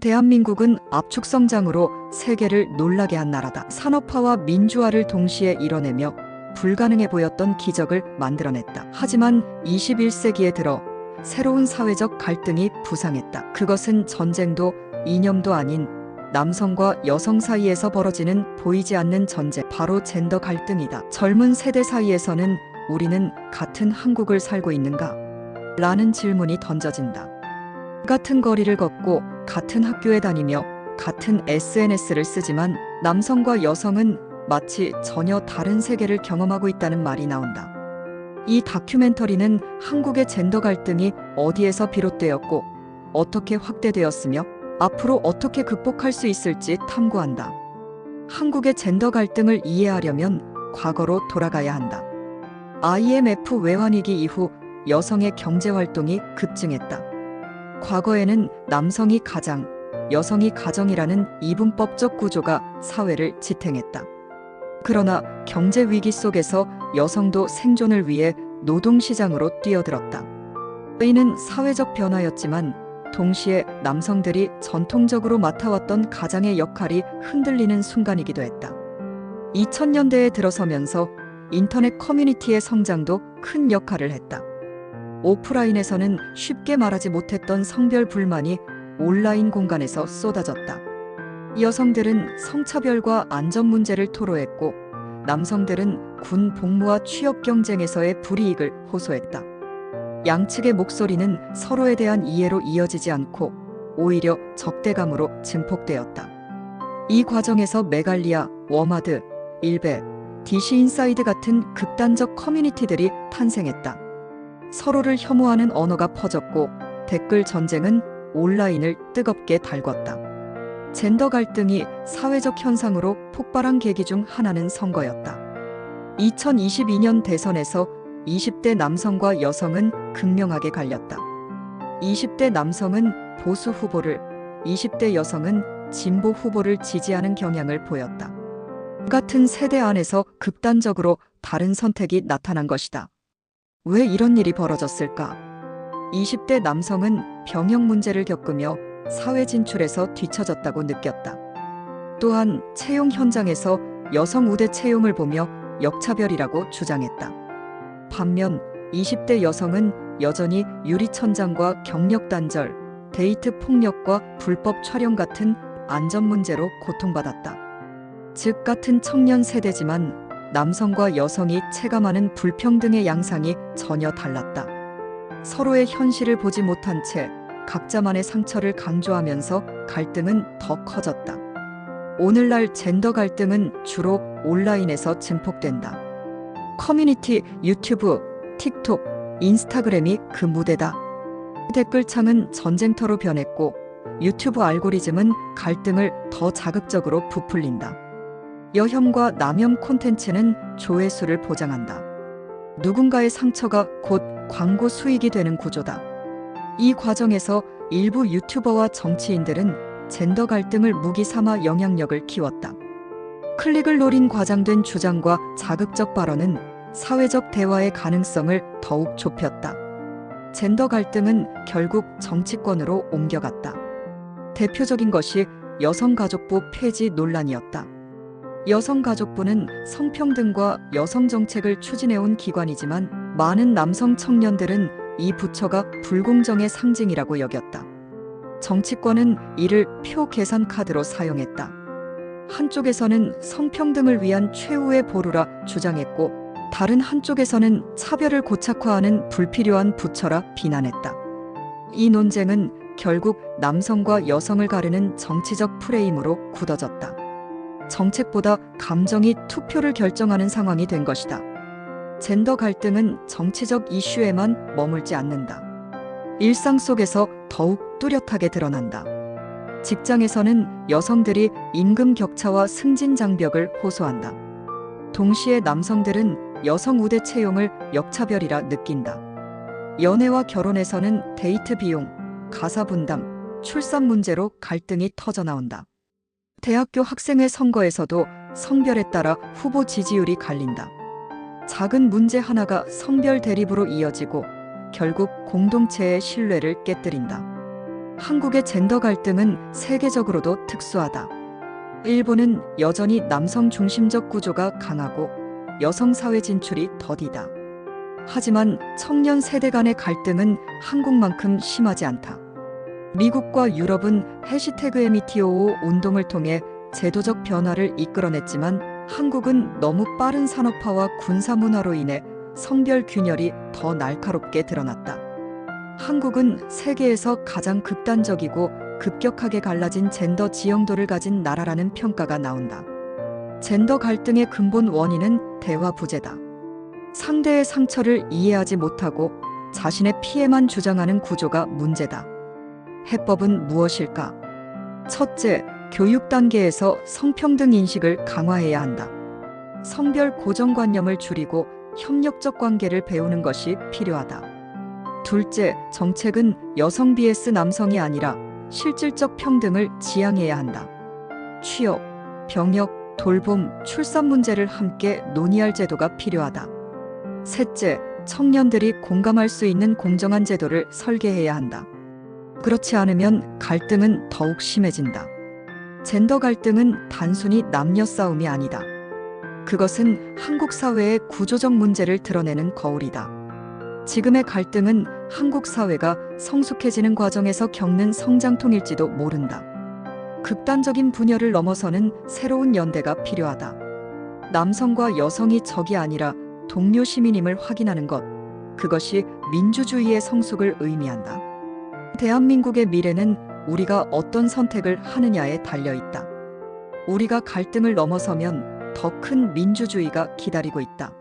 대한민국은 압축 성장으로 세계를 놀라게 한 나라다. 산업화와 민주화를 동시에 이뤄내며 불가능해 보였던 기적을 만들어냈다. 하지만 21세기에 들어 새로운 사회적 갈등이 부상했다. 그것은 전쟁도 이념도 아닌 남성과 여성 사이에서 벌어지는 보이지 않는 전쟁, 바로 젠더 갈등이다. 젊은 세대 사이에서는 우리는 같은 한국을 살고 있는가? 라는 질문이 던져진다. 같은 거리를 걷고 같은 학교에 다니며 같은 SNS를 쓰지만 남성과 여성은 마치 전혀 다른 세계를 경험하고 있다는 말이 나온다. 이 다큐멘터리는 한국의 젠더 갈등이 어디에서 비롯되었고 어떻게 확대되었으며 앞으로 어떻게 극복할 수 있을지 탐구한다. 한국의 젠더 갈등을 이해하려면 과거로 돌아가야 한다. IMF 외환위기 이후 여성의 경제활동이 급증했다. 과거에는 남성이 가장, 여성이 가정이라는 이분법적 구조가 사회를 지탱했다. 그러나 경제 위기 속에서 여성도 생존을 위해 노동시장으로 뛰어들었다. 이는 사회적 변화였지만 동시에 남성들이 전통적으로 맡아왔던 가장의 역할이 흔들리는 순간이기도 했다. 2000년대에 들어서면서 인터넷 커뮤니티의 성장도 큰 역할을 했다. 오프라인에서는 쉽게 말하지 못했던 성별 불만이 온라인 공간에서 쏟아졌다. 여성들은 성차별과 안전 문제를 토로했고 남성들은 군 복무와 취업 경쟁에서의 불이익을 호소했다. 양측의 목소리는 서로에 대한 이해로 이어지지 않고 오히려 적대감으로 증폭되었다. 이 과정에서 메갈리아, 워마드, 일베, DC 인사이드 같은 극단적 커뮤니티들이 탄생했다. 서로를 혐오하는 언어가 퍼졌고 댓글 전쟁은 온라인을 뜨겁게 달궜다. 젠더 갈등이 사회적 현상으로 폭발한 계기 중 하나는 선거였다. 2022년 대선에서 20대 남성과 여성은 극명하게 갈렸다. 20대 남성은 보수 후보를, 20대 여성은 진보 후보를 지지하는 경향을 보였다. 같은 세대 안에서 극단적으로 다른 선택이 나타난 것이다. 왜 이런 일이 벌어졌을까? 20대 남성은 병역 문제를 겪으며 사회 진출에서 뒤처졌다고 느꼈다. 또한 채용 현장에서 여성 우대 채용을 보며 역차별이라고 주장했다. 반면 20대 여성은 여전히 유리천장과 경력 단절, 데이트 폭력과 불법 촬영 같은 안전 문제로 고통받았다. 즉 같은 청년 세대지만 남성과 여성이 체감하는 불평등의 양상이 전혀 달랐다. 서로의 현실을 보지 못한 채 각자만의 상처를 강조하면서 갈등은 더 커졌다. 오늘날 젠더 갈등은 주로 온라인에서 증폭된다. 커뮤니티, 유튜브, 틱톡, 인스타그램이 그 무대다. 댓글창은 전쟁터로 변했고 유튜브 알고리즘은 갈등을 더 자극적으로 부풀린다. 여혐과 남혐 콘텐츠는 조회수를 보장한다. 누군가의 상처가 곧 광고 수익이 되는 구조다. 이 과정에서 일부 유튜버와 정치인들은 젠더 갈등을 무기 삼아 영향력을 키웠다. 클릭을 노린 과장된 주장과 자극적 발언은 사회적 대화의 가능성을 더욱 좁혔다. 젠더 갈등은 결국 정치권으로 옮겨갔다. 대표적인 것이 여성가족부 폐지 논란이었다. 여성가족부는 성평등과 여성정책을 추진해온 기관이지만 많은 남성 청년들은 이 부처가 불공정의 상징이라고 여겼다. 정치권은 이를 표 계산 카드로 사용했다. 한쪽에서는 성평등을 위한 최후의 보루라 주장했고 다른 한쪽에서는 차별을 고착화하는 불필요한 부처라 비난했다. 이 논쟁은 결국 남성과 여성을 가르는 정치적 프레임으로 굳어졌다. 정책보다 감정이 투표를 결정하는 상황이 된 것이다. 젠더 갈등은 정치적 이슈에만 머물지 않는다. 일상 속에서 더욱 뚜렷하게 드러난다. 직장에서는 여성들이 임금 격차와 승진 장벽을 호소한다. 동시에 남성들은 여성 우대 채용을 역차별이라 느낀다. 연애와 결혼에서는 데이트 비용, 가사 분담, 출산 문제로 갈등이 터져나온다. 대학교 학생회 선거에서도 성별에 따라 후보 지지율이 갈린다. 작은 문제 하나가 성별 대립으로 이어지고 결국 공동체의 신뢰를 깨뜨린다. 한국의 젠더 갈등은 세계적으로도 특수하다. 일본은 여전히 남성 중심적 구조가 강하고 여성 사회 진출이 더디다. 하지만 청년 세대 간의 갈등은 한국만큼 심하지 않다. 미국과 유럽은 #MeToo 운동을 통해 제도적 변화를 이끌어냈지만 한국은 너무 빠른 산업화와 군사 문화로 인해 성별 균열이 더 날카롭게 드러났다. 한국은 세계에서 가장 극단적이고 급격하게 갈라진 젠더 지형도를 가진 나라라는 평가가 나온다. 젠더 갈등의 근본 원인은 대화 부재다. 상대의 상처를 이해하지 못하고 자신의 피해만 주장하는 구조가 문제다. 해법은 무엇일까? 첫째, 교육 단계에서 성평등 인식을 강화해야 한다. 성별 고정관념을 줄이고 협력적 관계를 배우는 것이 필요하다. 둘째, 정책은 여성 vs 남성이 아니라 실질적 평등을 지향해야 한다. 취업, 병역, 돌봄, 출산 문제를 함께 논의할 제도가 필요하다. 셋째, 청년들이 공감할 수 있는 공정한 제도를 설계해야 한다. 그렇지 않으면 갈등은 더욱 심해진다. 젠더 갈등은 단순히 남녀 싸움이 아니다. 그것은 한국 사회의 구조적 문제를 드러내는 거울이다. 지금의 갈등은 한국 사회가 성숙해지는 과정에서 겪는 성장통일지도 모른다. 극단적인 분열을 넘어서는 새로운 연대가 필요하다. 남성과 여성이 적이 아니라 동료 시민임을 확인하는 것, 그것이 민주주의의 성숙을 의미한다. 대한민국의 미래는 우리가 어떤 선택을 하느냐에 달려 있다. 우리가 갈등을 넘어서면 더 큰 민주주의가 기다리고 있다.